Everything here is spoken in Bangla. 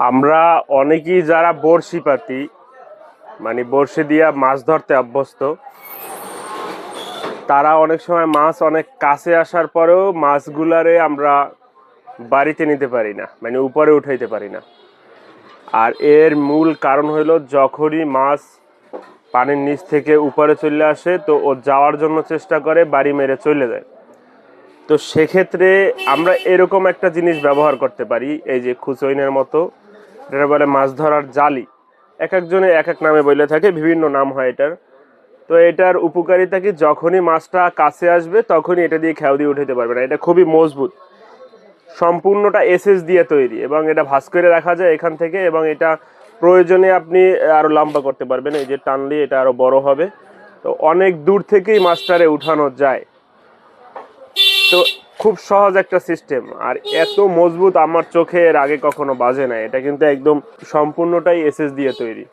আমরা অনেকেই যারা বড়শি পাতি মানে বড়শি দিয়া মাছ ধরতে অভ্যস্ত, তারা অনেক সময় মাছ অনেক কাছে আসার পরেও মাছগুলারে আমরা বাড়িতে নিতে পারি না, মানে উপরে উঠাইতে পারি না। আর এর মূল কারণ হলো যখনই মাছ পানির নিচ থেকে উপরে চলে আসে তো ও যাওয়ার জন্য চেষ্টা করে, বাড়ি মেরে চলে যায়। তো সেক্ষেত্রে আমরা এরকম একটা জিনিস ব্যবহার করতে পারি, এই যে খুচইনের মতো, এটা বলে মাছ ধরার জালি। এক একজনে এক এক নামে বলে থাকে, বিভিন্ন নাম হয় এটার। তো এটার উপকারিতা কি, যখনই মাছটা কাছে আসবে তখনই এটা দিয়ে খেয়াও দিয়ে উঠাতে পারবে না। এটা খুবই মজবুত, সম্পূর্ণটা এসএস দিয়ে তৈরি, এবং এটা ভাঁজ করে রাখা যায় এখান থেকে, এবং এটা প্রয়োজনে আপনি আরো লম্বা করতে পারবেন, এই যে টানলে এটা আরো বড় হবে। তো অনেক দূর থেকেই মাছটারে উঠানো যায়। তো খুব সহজ একটা সিস্টেম, আর এত মজবুত আমার চোখে এর আগে কখনো বাজে না। এটা কিন্তু একদম সম্পূর্ণটাই এসএস দিয়ে তৈরি।